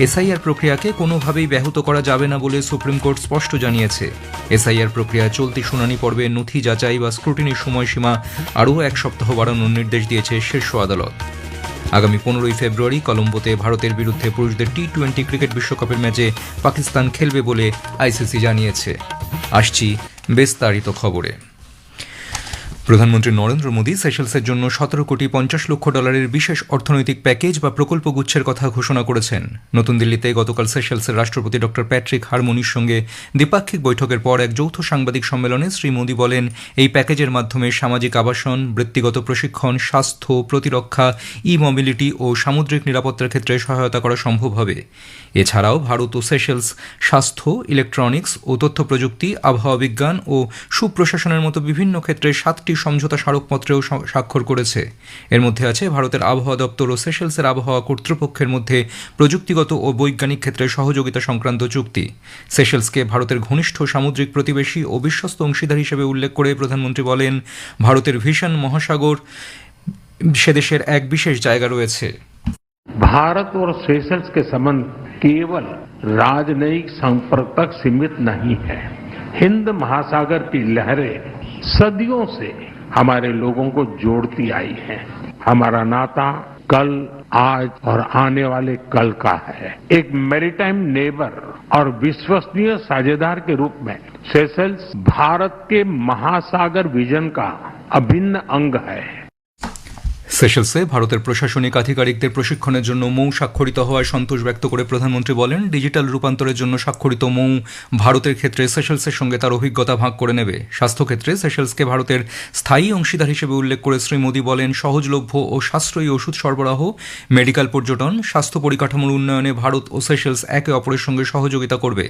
SIR প্রক্রিয়াকে কোনোভাবেই ব্যাহত করা যাবে না বলে সুপ্রিম কোর্ট স্পষ্ট জানিয়েছে। এসআইআর প্রক্রিয়া চলতি শুনানি পর্বে নথি যাচাই বা স্ক্রুটিনির সময়সীমা আরও এক সপ্তাহ বাড়ানোর নির্দেশ দিয়েছে শীর্ষ আদালত। আগামী 15ই ফেব্রুয়ারি কলম্বোতে ভারতের বিরুদ্ধে পুরুষদের টি-20 ক্রিকেট বিশ্বকাপের ম্যাচে পাকিস্তান খেলবে বলে আইসিসি জানিয়েছে। আসছি বিস্তারিত খবরে। প্রধানমন্ত্রী নরেন্দ্র মোদী সেশেলসের জন্য $17.50 কোটি বিশেষ অর্থনৈতিক প্যাকেজ বা প্রকল্প গুচ্ছের কথা ঘোষণা করেছেন। নতুন দিল্লিতে গতকাল সেশেলসের রাষ্ট্রপতি ডক্টর প্যাট্রিক হারমোনির সঙ্গে দ্বিপাক্ষিক বৈঠকের পর এক যৌথ সাংবাদিক সম্মেলনে শ্রী মোদী বলেন, এই প্যাকেজের মাধ্যমে সামাজিক আবাসন, বৃত্তিগত প্রশিক্ষণ, স্বাস্থ্য, প্রতিরক্ষা, ই-মোবিলিটি ও সামুদ্রিক নিরাপত্তার ক্ষেত্রে সহায়তা করা সম্ভব হবে। এছাড়াও ভারত ও সেশেলস স্বাস্থ্য, ইলেকট্রনিক্স ও তথ্য প্রযুক্তি, আবহাওয়া বিজ্ঞান ও সুপ্রশাসনের মতো বিভিন্ন ক্ষেত্রে 7টি সমঝোতা স্মারকপত্রেও স্বাক্ষর করেছে। এর মধ্যে আছে ভারতের আবহাওয়া দপ্তর ও সেশেলসের আবহাওয়া কর্তৃপক্ষের মধ্যে প্রযুক্তিগত ও বৈজ্ঞানিক ক্ষেত্রে সহযোগিতা সংক্রান্ত চুক্তি। সেশেলসকে ভারতের ঘনিষ্ঠ সামুদ্রিক প্রতিবেশী ও বিশ্বস্ত অংশীদার হিসেবে উল্লেখ করে প্রধানমন্ত্রী বলেন, ভারতের ভীষণ মহাসাগর সে দেশের এক বিশেষ জায়গা রয়েছে। भारत और सेशल्स के संबंध केवल राजनयिक संपर्क तक सीमित नहीं है। हिंद महासागर की लहरें सदियों से हमारे लोगों को जोड़ती आई हैं। हमारा नाता कल, आज और आने वाले कल का है। एक मैरीटाइम नेबर और विश्वसनीय साझेदार के रूप में सेशल्स भारत के महासागर विजन का अभिन्न अंग है। সেশেলসে ভারতের প্রশাসনিক আধিকারিকদের প্রশিক্ষণের জন্য মৌ স্বাক্ষরিত হওয়ায় সন্তোষ ব্যক্ত করে প্রধানমন্ত্রী বলেন, ডিজিটাল রূপান্তরের জন্য স্বাক্ষরিত মৌ ভারতের ক্ষেত্রে সেশেলসের সঙ্গে তার অভিজ্ঞতা ভাগ করে নেবে। স্বাস্থ্যক্ষেত্রে সেশেলসকে ভারতের স্থায়ী অংশীদার হিসেবে উল্লেখ করে শ্রী মোদী বলেন, সহজলভ্য ও সাশ্রয়ী ওষুধ সরবরাহ, মেডিকেল পর্যটন, স্বাস্থ্য পরিকাঠামোর উন্নয়নে ভারত ও সেশেলস একে অপরের সঙ্গে সহযোগিতা করবে।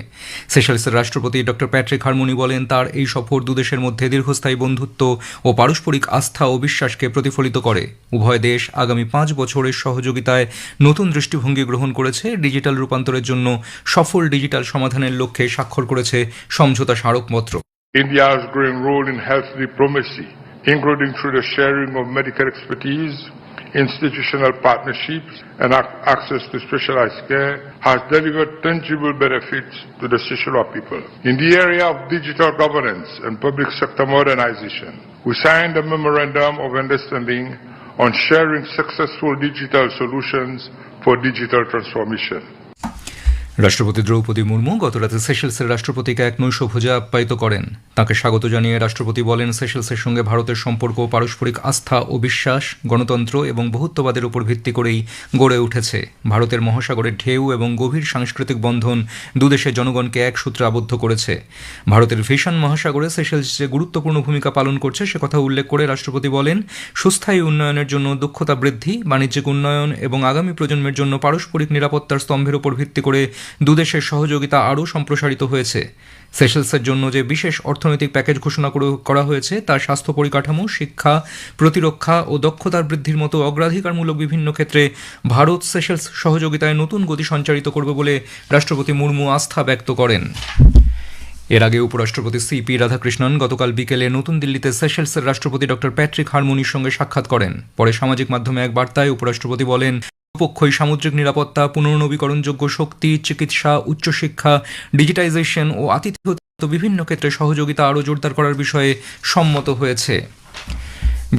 সেশেলসের রাষ্ট্রপতি ডক্টর প্যাট্রিক হারমোনি বলেন, তার এই সফর দুদেশের মধ্যে দীর্ঘস্থায়ী বন্ধুত্ব ও পারস্পরিক আস্থা ও বিশ্বাসকে প্রতিফলিত করে। উভয় দেশ আগামী 5 বছরের সহযোগিতায় নতুন দৃষ্টিভঙ্গি গ্রহণ করেছে, ডিজিটাল রূপান্তরের জন্য সফল ডিজিটাল সমাধানের লক্ষ্যে স্বাক্ষর করেছে সমঝোতা স্মারকপত্র। India's growing role in health diplomacy, including through the sharing of medical expertise, institutional partnerships and access to specialized care, has delivered tangible benefits to the Seychelles people. In the area of digital governance and public sector modernization, we signed a memorandum of understanding on sharing successful digital solutions for digital transformation. রাষ্ট্রপতি দ্রৌপদী মুর্মু গতরাতে সেশেলসের রাষ্ট্রপতিকে এক নৈশভোজে আপ্যায়িত করেন। তাকে স্বাগত জানিয়ে রাষ্ট্রপতি বলেন, সেশেলসের সঙ্গে ভারতের সম্পর্ক পারস্পরিক আস্থা ও বিশ্বাস, গণতন্ত্র এবং বহুত্ববাদের উপর ভিত্তি করেই গড়ে উঠেছে। ভারতের মহাসাগরের ঢেউ এবং গভীর সাংস্কৃতিক বন্ধন দুদেশের জনগণকে এক সূত্রে আবদ্ধ করেছে। ভারতের ভীষণ মহাসাগরে সেশেলস যে গুরুত্বপূর্ণ ভূমিকা পালন করছে সে কথা উল্লেখ করে রাষ্ট্রপতি বলেন, সুস্থায়ী উন্নয়নের জন্য দক্ষতা বৃদ্ধি, বাণিজ্যিক উন্নয়ন এবং আগামী প্রজন্মের জন্য পারস্পরিক নিরাপত্তার স্তম্ভের উপর ভিত্তি করে দুদেশের সহযোগিতা আরও সম্প্রসারিত হয়েছে। সেশেলসের জন্য যে বিশেষ অর্থনৈতিক প্যাকেজ ঘোষণা করা হয়েছে তার স্বাস্থ্য পরিকাঠামো, শিক্ষা, প্রতিরক্ষা ও দক্ষতার বৃদ্ধির মতো অগ্রাধিকারমূলক বিভিন্ন ক্ষেত্রে ভারত সেশেলস সহযোগিতায় নতুন গতি সঞ্চারিত করবে বলে রাষ্ট্রপতি মুর্মু আস্থা ব্যক্ত করেন। এর আগে উপরাষ্ট্রপতি সিপি রাধাকৃষ্ণন গতকাল বিকেলে নতুন দিল্লিতে সেশেলসের রাষ্ট্রপতি ডক্টর প্যাট্রিক হারমোনির সঙ্গে সাক্ষাৎ করেন। পরে সামাজিক মাধ্যমে এক বার্তায় উপরাষ্ট্রপতি বলেন, পক্ষই সামুদ্রিক নিরাপত্তা, পুনর্নবীকরণযোগ্য শক্তি, চিকিৎসা, উচ্চশিক্ষা, ডিজিটাইজেশন ও আতিথ্য বিভিন্ন ক্ষেত্রে সহযোগিতা আরও জোরদার করার বিষয়ে সম্মত হয়েছে।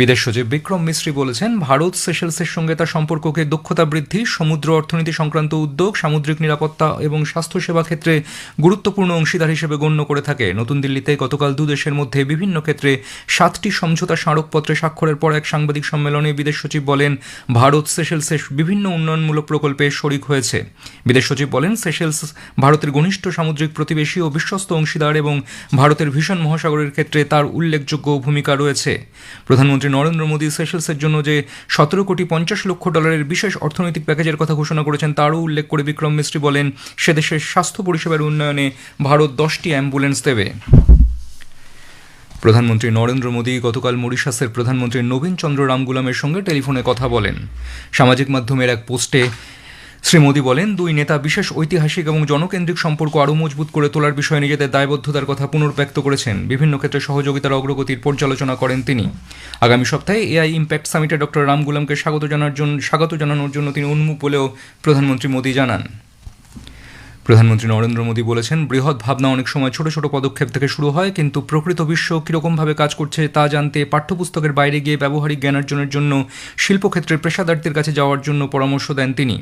বিদেশ সচিব বিক্রম মিশ্রি বলেছেন, ভারত সেশেলসের সঙ্গে তার সম্পর্ককে দক্ষতা বৃদ্ধি, সমুদ্র অর্থনীতি সংক্রান্ত উদ্যোগ, সামুদ্রিক নিরাপত্তা এবং স্বাস্থ্যসেবা ক্ষেত্রে গুরুত্বপূর্ণ অংশীদার হিসেবে গণ্য করে থাকে। নতুন দিল্লিতে গতকাল দুদেশের মধ্যে বিভিন্ন ক্ষেত্রে 7টি সমঝোতা স্মারকপত্রে স্বাক্ষরের পর এক সাংবাদিক সম্মেলনে বিদেশ সচিব বলেন, ভারত সেশেলসের বিভিন্ন উন্নয়নমূলক প্রকল্পে শরিক হয়েছে। বিদেশ সচিব বলেন, সেশেলস ভারতের ঘনিষ্ঠ সামুদ্রিক প্রতিবেশী ও বিশ্বস্ত অংশীদার এবং ভারতের ভীষণ মহাসাগরের ক্ষেত্রে তার উল্লেখযোগ্য ভূমিকা রয়েছে। প্রধানমন্ত্রী নরেন্দ্র মোদী সেশেলসের জন্য যে $17.50 কোটি বিশেষ অর্থনৈতিক প্যাকেজের কথা ঘোষণা করেছেন তারও উল্লেখ করে বিক্রম মিশ্রি বলেন, সে দেশের স্বাস্থ্য পরিষেবার উন্নয়নে ভারত 10টি অ্যাম্বুলেন্স দেবে। প্রধানমন্ত্রী নরেন্দ্র মোদী গতকাল মরিশাসের প্রধানমন্ত্রী নবীন চন্দ্র রামগুলামের সঙ্গে টেলিফোনে কথা বলেন। সামাজিক মাধ্যমের এক পোস্টে শ্রী মোদী বলেন, দুই নেতা বিশেষ ঐতিহাসিক এবং জনকেন্দ্রিক সম্পর্ক আরও মজবুত করে তোলার বিষয়ে নিজেদের দায়বদ্ধতার কথা পুনর্ব্যক্ত করেছেন। বিভিন্ন ক্ষেত্রে সহযোগিতার অগ্রগতির পর্যালোচনা করেন তিনি। আগামী সপ্তাহে এআই ইম্প্যাক্ট সামিটে ডক্টর রামগুলামকে স্বাগত জানানোর জন্য তিনি উন্মুখ বলেও প্রধানমন্ত্রী মোদী জানান। প্রধানমন্ত্রী নরেন্দ্র মোদী বলেছেন, বৃহৎ ভাবনা অনেক সময় ছোট ছোট পদক্ষেপ থেকে শুরু হয়, কিন্তু প্রকৃত বিশ্ব কীরকমভাবে কাজ করছে তা জানতে পাঠ্যপুস্তকের বাইরে গিয়ে ব্যবহারিক জ্ঞান অর্জনের জন্য শিল্পক্ষেত্রের পেশাদারদের কাছে যাওয়ার জন্য পরামর্শ দেন তিনি।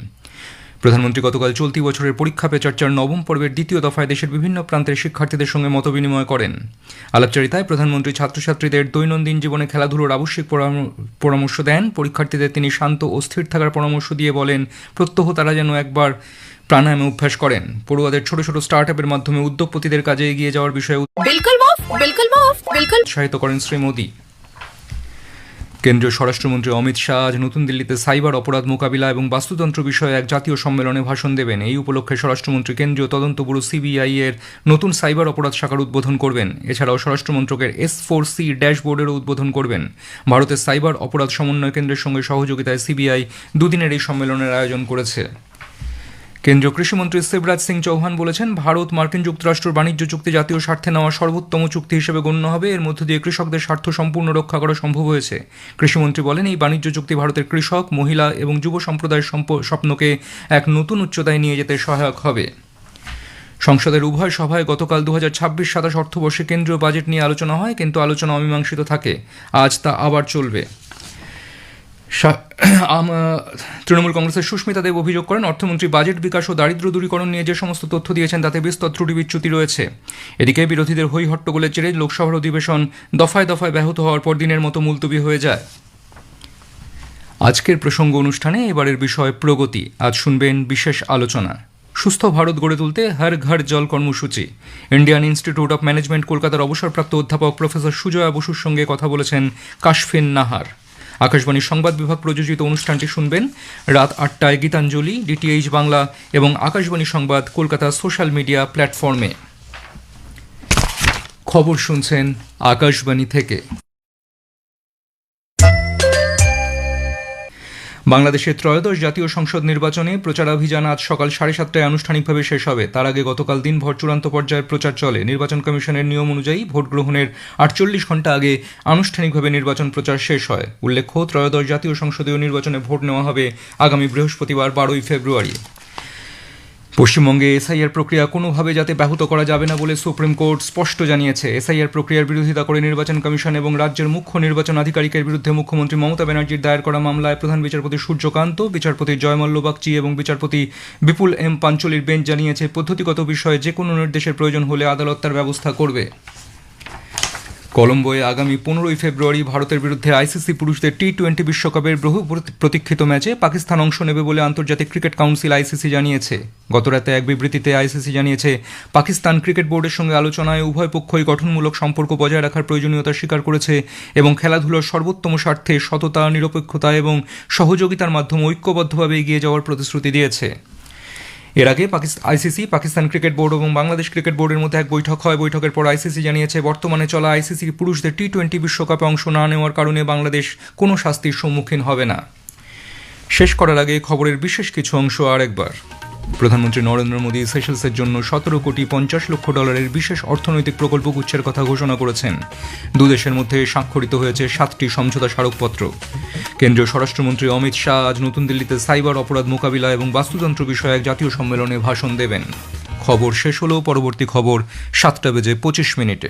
প্রধানমন্ত্রী গতকাল চলতি বছরের পরীক্ষা পে চর্চার নবম পর্বের দ্বিতীয় দফায় দেশের বিভিন্ন প্রান্তের শিক্ষার্থীদের সঙ্গে মতবিনিময় করেন। আলাপচারিতায় প্রধানমন্ত্রী ছাত্রছাত্রীদের দৈনন্দিন জীবনে খেলাধুলোর আবশ্যিক পরামর্শ দেন। পরীক্ষার্থীদের তিনি শান্ত ও স্থির থাকার পরামর্শ দিয়ে বলেন, প্রত্যহ তারা যেন একবার প্রাণায়ামে অভ্যাস করেন। পড়ুয়াদের ছোট ছোট স্টার্ট আপের মাধ্যমে উদ্যোগপতিদের কাজে এগিয়ে যাওয়ার বিষয়ে উৎসাহিত করেন শ্রী মোদী। কেন্দ্রীয় স্বরাষ্ট্রমন্ত্রী অমিত শাহ আজ নতুন দিল্লিতে সাইবার অপরাধ মোকাবিলা এবং বাস্তুতন্ত্র বিষয়ে এক জাতীয় সম্মেলনে ভাষণ দেবেন। এই উপলক্ষে স্বরাষ্ট্রমন্ত্রী কেন্দ্রীয় তদন্ত ব্যুরো সিবিআই এর নতুন সাইবার অপরাধ শাখার উদ্বোধন করবেন। এছাড়াও স্বরাষ্ট্রমন্ত্রকের S4C ড্যাশবোর্ডেরও উদ্বোধন করবেন। ভারতের সাইবার অপরাধ সমন্বয় কেন্দ্রের সঙ্গে সহযোগিতায় সিবিআই দুদিনের এই সম্মেলনের আয়োজন করেছে। কেন্দ্রীয় কৃষিমন্ত্রী শিবরাজ সিং চৌহান বলেছেন, ভারত মার্কিন যুক্তরাষ্ট্র বাণিজ্য চুক্তি জাতীয় স্বার্থে নেওয়া সর্বোত্তম চুক্তি হিসেবে গণ্য হবে। এর মধ্য দিয়ে কৃষকদের স্বার্থ সম্পূর্ণ রক্ষা করা সম্ভব হয়েছে। কৃষিমন্ত্রী বলেন, এই বাণিজ্য চুক্তি ভারতের কৃষক, মহিলা এবং যুব সম্প্রদায়ের স্বপ্নকে এক নতুন উচ্চতায় নিয়ে যেতে সহায়ক হবে। সংসদের উভয় সভায় গতকাল 2026-27 অর্থবর্ষে কেন্দ্রীয় বাজেট নিয়ে আলোচনা হয়, কিন্তু আলোচনা অমীমাংসিত থাকে। আজ তা আবার চলবে। তৃণমূল কংগ্রেসের সুস্মিতা দেব অভিযোগ করেন, অর্থমন্ত্রী বাজেট বিকাশ ও দারিদ্র্য দূরীকরণ নিয়ে যে সমস্ত তথ্য দিয়েছেন তাতে বিস্তর ত্রুটি বিচ্যুতি রয়েছে। এদিকে বিরোধীদের হই হট্টগোলের জেরে লোকসভার অধিবেশন দফায় দফায় ব্যাহত হওয়ার পর দিনের মতো মুলতবি হয়ে যায়। আজকের প্রসঙ্গ অনুষ্ঠানে এবারের বিষয় প্রগতি। আজ শুনবেন বিশেষ আলোচনা, সুস্থ ভারত গড়ে তুলতে হর ঘর জল কর্মসূচি। ইন্ডিয়ান ইনস্টিটিউট অব ম্যানেজমেন্ট কলকাতার অবসরপ্রাপ্ত অধ্যাপক প্রফেসর সুজয়া বসুর সঙ্গে কথা বলেছেন কাশফিন নাহার। আকাশবাণীর সংবাদ বিভাগ প্রযোজিত অনুষ্ঠানটি শুনবেন রাত 8টায় গীতাঞ্জলি, DTH বাংলা এবং আকাশবাণী সংবাদ কলকাতা সোশ্যাল মিডিয়া প্ল্যাটফর্মে। খবর শুনছেন আকাশবাণী থেকে। বাংলাদেশের ত্রয়োদশ জাতীয় সংসদ নির্বাচনে প্রচারাভিযান আজ সকাল 7:30টায় আনুষ্ঠানিকভাবে শেষ হবে। তার আগে গতকাল দিনভর চূড়ান্ত পর্যায়ের প্রচার চলে। নির্বাচন কমিশনের নিয়ম অনুযায়ী ভোট গ্রহণের 48 ঘণ্টা আগে আনুষ্ঠানিকভাবে নির্বাচন প্রচার শেষ হয়। উল্লেখ্য, ত্রয়োদশ জাতীয় সংসদীয় নির্বাচনে ভোট নেওয়া হবে আগামী বৃহস্পতিবার 12 ফেব্রুয়ারি। পশ্চিমবঙ্গে এসআইআর প্রক্রিয়া কোনোভাবে যাতে ব্যাহত করা যাবে না বলে সুপ্রিম কোর্ট স্পষ্ট জানিয়েছে। এসআইআর প্রক্রিয়ার বিরোধিতা করে নির্বাচন কমিশন এবং রাজ্যের মুখ্য নির্বাচন আধিকারিকের বিরুদ্ধে মুখ্যমন্ত্রী মমতা ব্যানার্জির দায়ের করা মামলায় প্রধান বিচারপতি সূর্যকান্ত, বিচারপতি জয়মাল্য বাগচি এবং বিচারপতি বিপুল এম পাঞ্চলির বেঞ্চ জানিয়েছে, পদ্ধতিগত বিষয়ে যে কোনো নির্দেশের প্রয়োজন হলে আদালত তার ব্যবস্থা করবে। কলম্বোয় আগামী 15 ফেব্রুয়ারি ভারতের বিরুদ্ধে আইসিসি পুরুষদের T20 বিশ্বকাপের বহু প্রতীক্ষিত ম্যাচে পাকিস্তান অংশ নেবে বলে আন্তর্জাতিক ক্রিকেট কাউন্সিল আইসিসি জানিয়েছে। গতরাতে এক বিবৃতিতে আইসিসি জানিয়েছে, পাকিস্তান ক্রিকেট বোর্ডের সঙ্গে আলোচনায় উভয় পক্ষই গঠনমূলক সম্পর্ক বজায় রাখার প্রয়োজনীয়তা স্বীকার করেছে এবং খেলাধুলার সর্বোত্তম স্বার্থে সততা, নিরপেক্ষতা এবং সহযোগিতার মাধ্যমে ঐক্যবদ্ধভাবে এগিয়ে যাওয়ার প্রতিশ্রুতি দিয়েছে। এর আগে আইসিসি, পাকিস্তান ক্রিকেট বোর্ড এবং বাংলাদেশ ক্রিকেট বোর্ডের মধ্যে এক বৈঠক হয়। বৈঠকের পর আইসিসি জানিয়েছে, বর্তমানে চলা আইসিসি পুরুষদের T20 বিশ্বকাপে অংশ না নেওয়ার কারণে বাংলাদেশ কোনো শাস্তির সম্মুখীন হবে না। শেষ করার আগে খবরের বিশেষ কিছু অংশ আরেকবার। প্রধানমন্ত্রী নরেন্দ্র মোদী সেশেলসের জন্য $17.50 কোটি বিশেষ অর্থনৈতিক প্রকল্প গুচ্ছের কথা ঘোষণা করেছেন। দুদেশের মধ্যে স্বাক্ষরিত হয়েছে 7টি সমঝোতা স্মারকপত্র। কেন্দ্রীয় স্বরাষ্ট্রমন্ত্রী অমিত শাহ আজ নতুন দিল্লিতে সাইবার অপরাধ মোকাবিলা এবং বাস্তুতন্ত্র বিষয়ক জাতীয় সম্মেলনে ভাষণ দেবেন। খবর শেষ হলেও পরবর্তী খবর 7:25